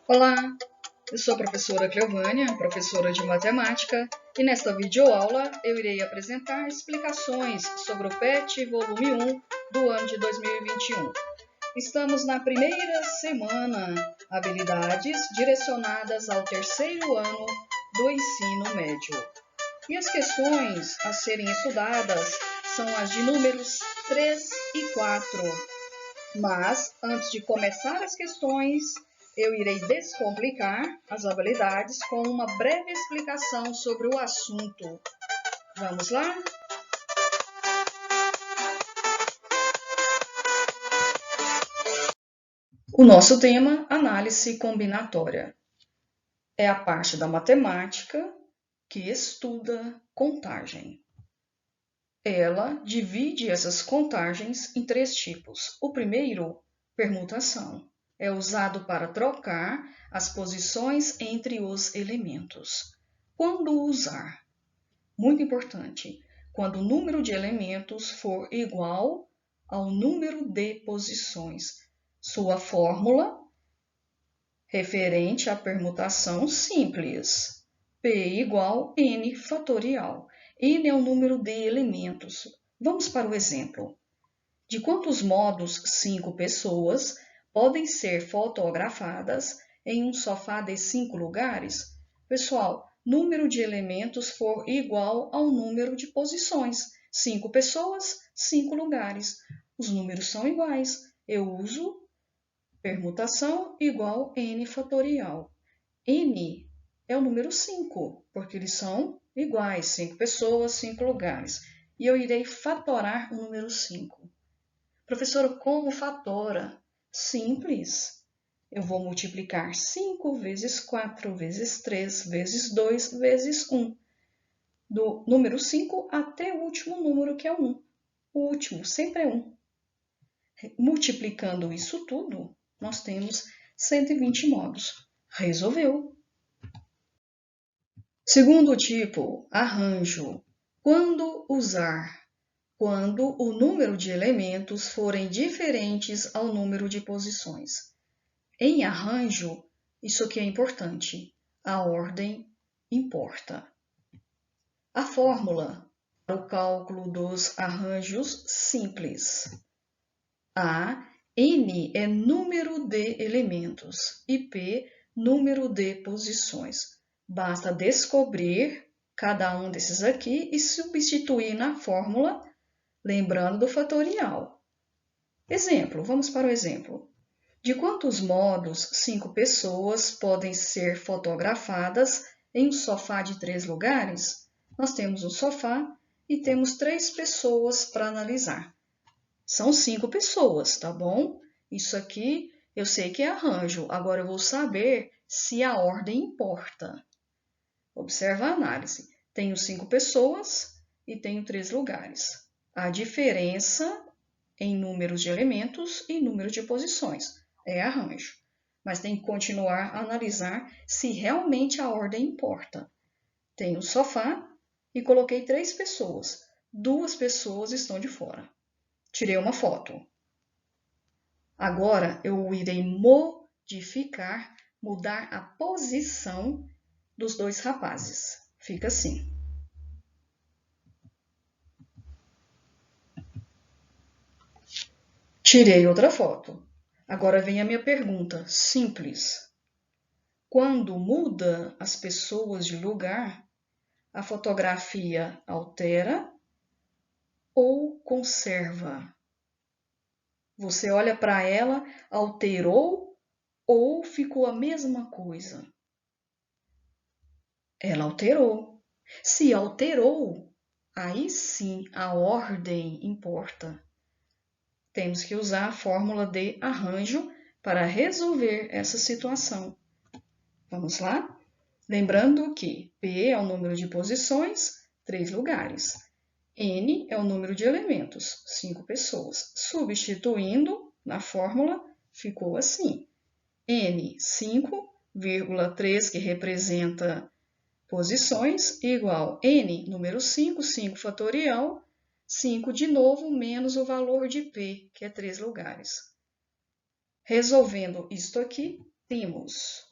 Olá, eu sou a professora Cleovânia, professora de matemática, e nesta videoaula eu irei apresentar explicações sobre o PET volume 1 do ano de 2021. Estamos na primeira semana, habilidades direcionadas ao terceiro ano do ensino médio. E as questões a serem estudadas são as de números 3 e 4. Mas, antes de começar as questões, eu irei descomplicar as habilidades com uma breve explicação sobre o assunto. Vamos lá? O nosso tema, análise combinatória, é a parte da matemática que estuda contagem. Ela divide essas contagens em três tipos. O primeiro, permutação, é usado para trocar as posições entre os elementos. Quando usar? Muito importante, quando o número de elementos for igual ao número de posições. Sua fórmula, referente à permutação simples. P igual N fatorial. N é o número de elementos. Vamos para o exemplo. De quantos modos 5 pessoas podem ser fotografadas em um sofá de 5 lugares? Pessoal, número de elementos for igual ao número de posições. 5 pessoas, 5 lugares. Os números são iguais. Eu uso permutação igual N fatorial. N é o número 5, porque eles são iguais, 5 pessoas, 5 lugares. E eu irei fatorar o número 5. Professora, como fatora? Simples. Eu vou multiplicar 5 vezes 4 vezes 3 vezes 2 vezes 1. Do número 5 até o último número, que é 1. O último sempre é 1. Multiplicando isso tudo, nós temos 120 modos. Resolveu! Segundo tipo, arranjo. Quando usar? Quando o número de elementos forem diferentes ao número de posições. Em arranjo, isso aqui é importante. A ordem importa. A fórmula para o cálculo dos arranjos simples. N é número de elementos e P, número de posições. Basta descobrir cada um desses aqui e substituir na fórmula, lembrando do fatorial. Exemplo, vamos para o exemplo. De quantos modos 5 pessoas podem ser fotografadas em um sofá de 3 lugares? Nós temos um sofá e temos 3 pessoas para analisar. São 5 pessoas, tá bom? Isso aqui eu sei que é arranjo, agora eu vou saber se a ordem importa. Observa a análise. Tenho 5 pessoas e tenho 3 lugares. A diferença em números de elementos e número de posições é arranjo. Mas tem que continuar a analisar se realmente a ordem importa. Tenho o sofá e coloquei 3 pessoas. 2 pessoas estão de fora. Tirei uma foto. Agora eu irei modificar, mudar a posição dos 2 rapazes. Fica assim. Tirei outra foto. Agora vem a minha pergunta, simples. Quando muda as pessoas de lugar, a fotografia altera ou conserva? Você olha para ela, alterou ou ficou a mesma coisa? Ela alterou. Se alterou, aí sim a ordem importa. Temos que usar a fórmula de arranjo para resolver essa situação. Vamos lá? Lembrando que P é o número de posições, 3 lugares. N é o número de elementos, 5 pessoas. Substituindo na fórmula, ficou assim. N, 5,3, que representa posições, igual N, número 5, 5 fatorial, 5 de novo, menos o valor de P, que é 3 lugares. Resolvendo isto aqui, temos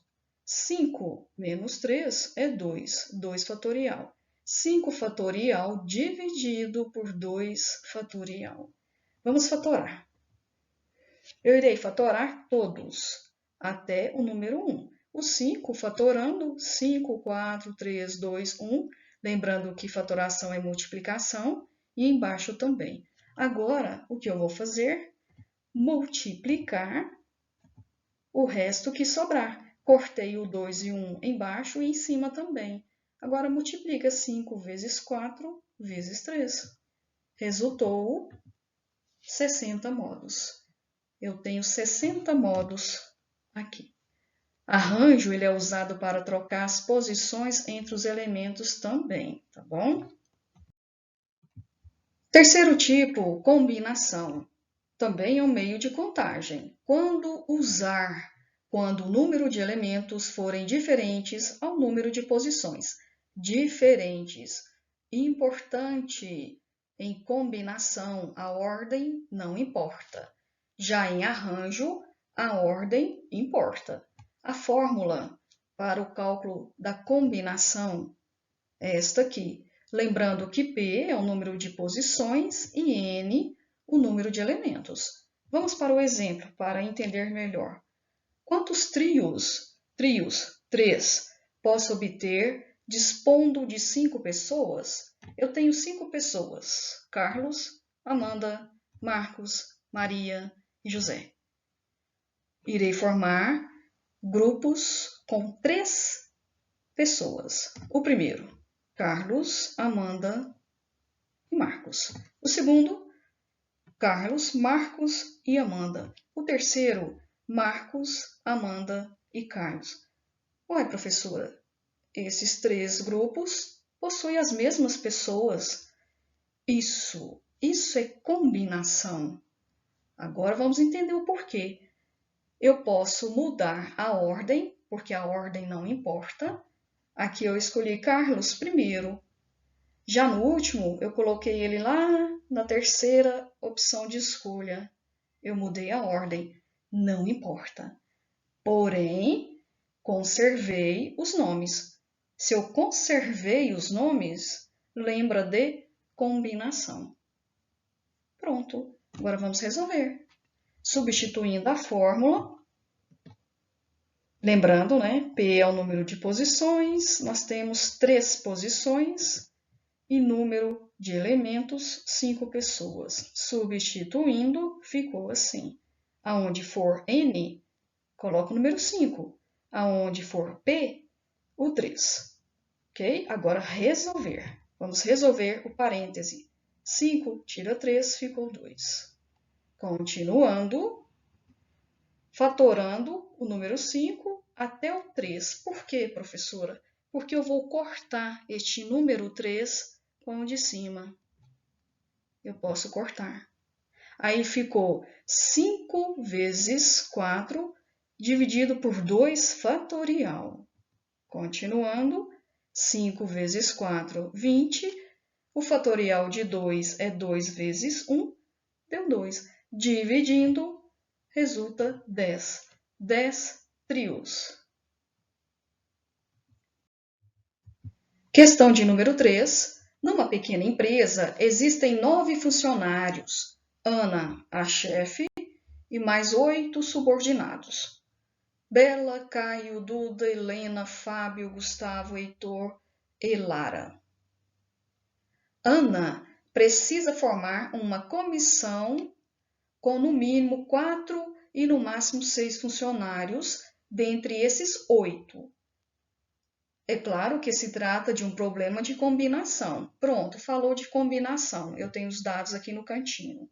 5 menos 3 é 2, 2 fatorial. 5 fatorial dividido por 2 fatorial. Vamos fatorar. Eu irei fatorar todos, até o número 1. O 5 fatorando, 5, 4, 3, 2, 1. Lembrando que fatoração é multiplicação, e embaixo também. Agora, o que eu vou fazer? Multiplicar o resto que sobrar. Cortei o 2 e 1 embaixo e em cima também. Agora, multiplica 5 vezes 4 vezes 3. Resultou 60 modos. Eu tenho 60 modos aqui. Arranjo ele é usado para trocar as posições entre os elementos também, tá bom? Terceiro tipo, combinação. Também é um meio de contagem. Quando o número de elementos forem diferentes ao número de posições. Diferentes. Importante, em combinação, a ordem não importa. Já em arranjo, a ordem importa. A fórmula para o cálculo da combinação é esta aqui. Lembrando que P é o número de posições e N o número de elementos. Vamos para o exemplo para entender melhor. Quantos trios? 3, posso obter dispondo de 5 pessoas? Eu tenho 5 pessoas: Carlos, Amanda, Marcos, Maria e José. Irei formar grupos com 3 pessoas. O primeiro, Carlos, Amanda e Marcos. O segundo, Carlos, Marcos e Amanda. O terceiro, Marcos, Amanda e Carlos. Ué, professora, esses 3 grupos possuem as mesmas pessoas. Isso é combinação. Agora vamos entender o porquê. Eu posso mudar a ordem, porque a ordem não importa. Aqui eu escolhi Carlos primeiro. Já no último, eu coloquei ele lá na terceira opção de escolha. Eu mudei a ordem, não importa. Porém, conservei os nomes. Se eu conservei os nomes, lembra de combinação. Pronto, agora vamos resolver. Substituindo a fórmula, lembrando, né? P é o número de posições, nós temos 3 posições e número de elementos, 5 pessoas. Substituindo, ficou assim. Aonde for N, coloco o número 5. Aonde for P, o 3. Ok? Agora resolver. Vamos resolver o parêntese. 5 tira 3, ficou 2. Continuando, fatorando o número 5 até o 3. Por quê, professora? Porque eu vou cortar este número 3 com o de cima. Eu posso cortar. Aí ficou 5 vezes 4 dividido por 2 fatorial. Continuando, 5 vezes 4, 20. O fatorial de 2 é 2 vezes 1, deu 2. Dividindo, resulta 10. 10 trios. Questão de número 3. Numa pequena empresa, existem 9 funcionários. Ana, a chefe, e mais 8 subordinados. Bela, Caio, Duda, Helena, Fábio, Gustavo, Heitor e Lara. Ana precisa formar uma comissão com no mínimo 4 e no máximo 6 funcionários dentre esses 8. É claro que se trata de um problema de combinação. Pronto, falou de combinação. Eu tenho os dados aqui no cantinho.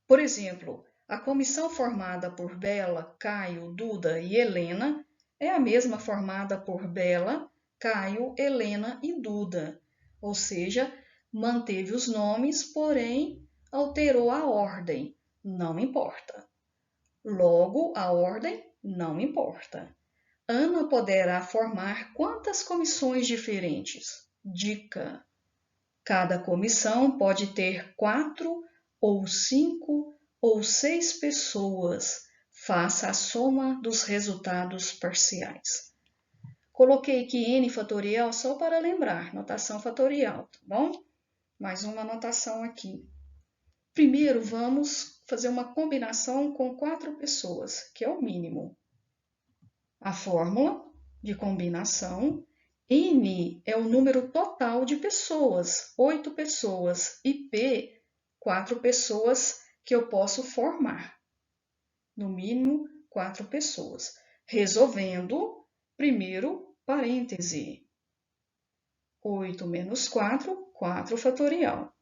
Por exemplo, a comissão formada por Bela, Caio, Duda e Helena é a mesma formada por Bela, Caio, Helena e Duda. Ou seja, manteve os nomes, porém alterou a ordem. Não importa. Logo, a ordem não importa. Ana poderá formar quantas comissões diferentes? Dica: cada comissão pode ter 4 ou 5 ou 6 pessoas. Faça a soma dos resultados parciais. Coloquei aqui n fatorial só para lembrar, notação fatorial, tá bom? Mais uma anotação aqui. Primeiro, vamos fazer uma combinação com 4 pessoas, que é o mínimo. A fórmula de combinação, n é o número total de pessoas, 8 pessoas, e p, 4 pessoas que eu posso formar. No mínimo, 4 pessoas. Resolvendo, primeiro, parêntese. 8 menos 4, 4 fatorial.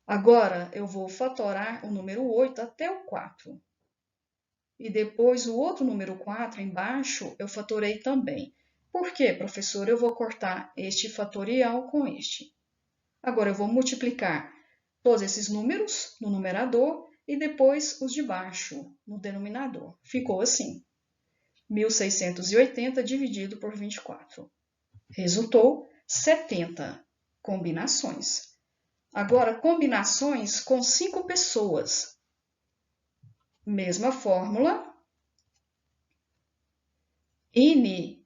Agora, eu vou fatorar o número 8 até o 4. E depois o outro número 4 embaixo, eu fatorei também. Por quê, professor? Eu vou cortar este fatorial com este. Agora, eu vou multiplicar todos esses números no numerador e depois os de baixo no denominador. Ficou assim. 1.680 dividido por 24. Resultou 70 combinações. Agora, combinações com 5 pessoas. Mesma fórmula. N,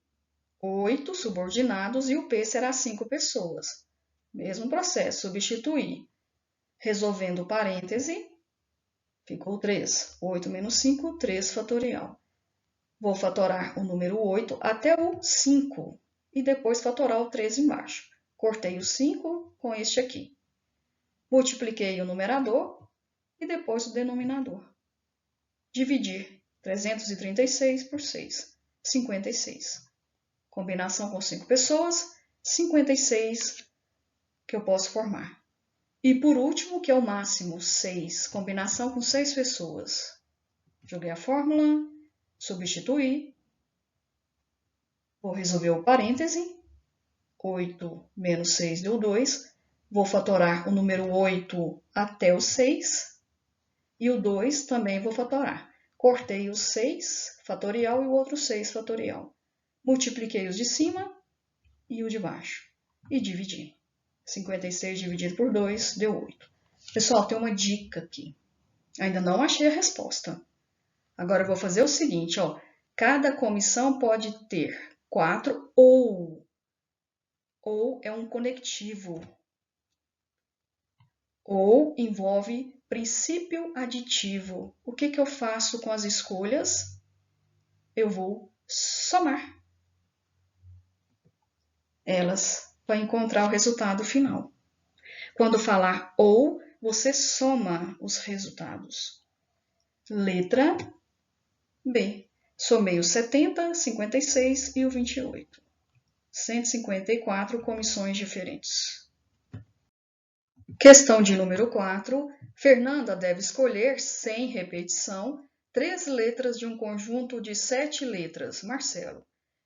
8 subordinados e o P será 5 pessoas. Mesmo processo, substituir. Resolvendo o parêntese, ficou 3. 8 menos 5, 3 fatorial. Vou fatorar o número 8 até o 5 e depois fatorar o 3 embaixo. Cortei o 5 com este aqui. Multipliquei o numerador e depois o denominador. Dividir 336 por 6, 56. Combinação com 5 pessoas, 56 que eu posso formar. E por último, que é o máximo, 6. Combinação com 6 pessoas. Joguei a fórmula, substituí. Vou resolver o parêntese. 8 menos 6 deu 2. Vou fatorar o número 8 até o 6. E o 2 também vou fatorar. Cortei o 6 fatorial e o outro 6 fatorial. Multipliquei os de cima e o de baixo. E dividi. 56 dividido por 2 deu 8. Pessoal, tem uma dica aqui. Ainda não achei a resposta. Agora eu vou fazer o seguinte, ó. Cada comissão pode ter 4 ou é um conectivo. Ou envolve princípio aditivo. O que eu faço com as escolhas? Eu vou somar elas para encontrar o resultado final. Quando falar ou, você soma os resultados. Letra B. Somei os 70, 56 e o 28. 154 comissões diferentes. Questão de número 4. Fernanda deve escolher, sem repetição, 3 letras de um conjunto de 7 letras, Marcelo,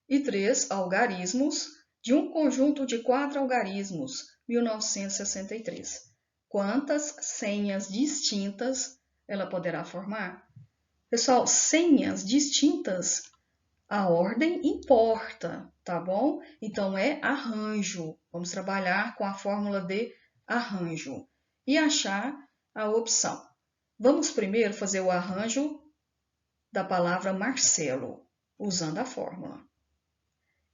e 3 algarismos de um conjunto de 4 algarismos, 1963. Quantas senhas distintas ela poderá formar? Pessoal, senhas distintas, a ordem importa, tá bom? Então, é arranjo. Vamos trabalhar com a fórmula de arranjo e achar a opção. Vamos primeiro fazer o arranjo da palavra Marcelo, usando a fórmula.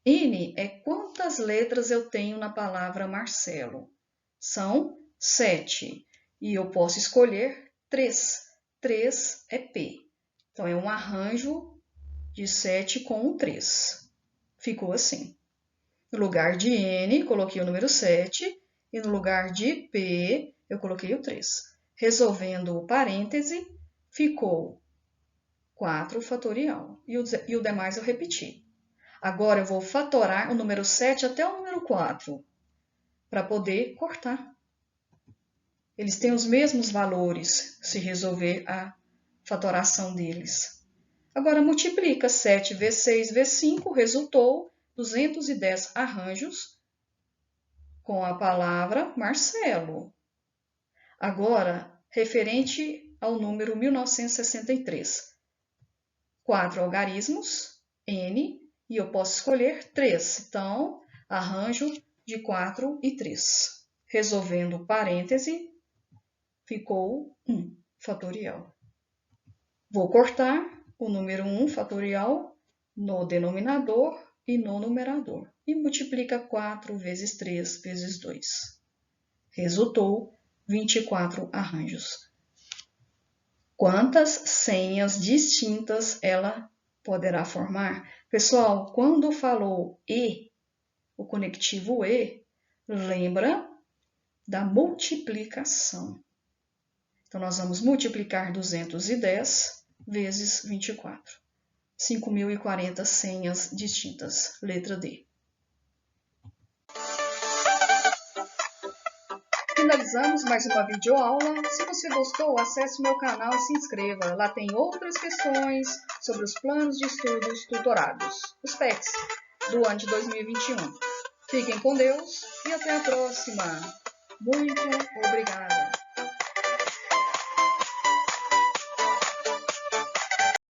N é quantas letras eu tenho na palavra Marcelo. São 7. E eu posso escolher 3. 3 é P. Então, é um arranjo de 7 com o 3. Ficou assim. No lugar de N, coloquei o número 7. E no lugar de P, eu coloquei o 3. Resolvendo o parêntese, ficou 4 fatorial. E o demais eu repeti. Agora, eu vou fatorar o número 7 até o número 4, para poder cortar. Eles têm os mesmos valores, se resolver a fatoração deles. Agora, multiplica 7 vezes 6 vezes 5, resultou 210 arranjos com a palavra Marcelo. Agora, referente ao número 1963. 4 algarismos, N, e eu posso escolher 3. Então, arranjo de 4 e 3. Resolvendo parêntese, ficou 1 fatorial. Vou cortar o número 1 fatorial no denominador e no numerador. E multiplica 4 vezes 3 vezes 2. Resultou 24 arranjos. Quantas senhas distintas ela poderá formar? Pessoal, quando falou E, o conectivo E, lembra da multiplicação. Então, nós vamos multiplicar 210 vezes 24. 5.040 senhas distintas. Letra D. Finalizamos mais uma videoaula. Se você gostou, acesse o meu canal e se inscreva. Lá tem outras questões sobre os planos de estudos tutorados, os PETs, do ano de 2021. Fiquem com Deus e até a próxima. Muito obrigada.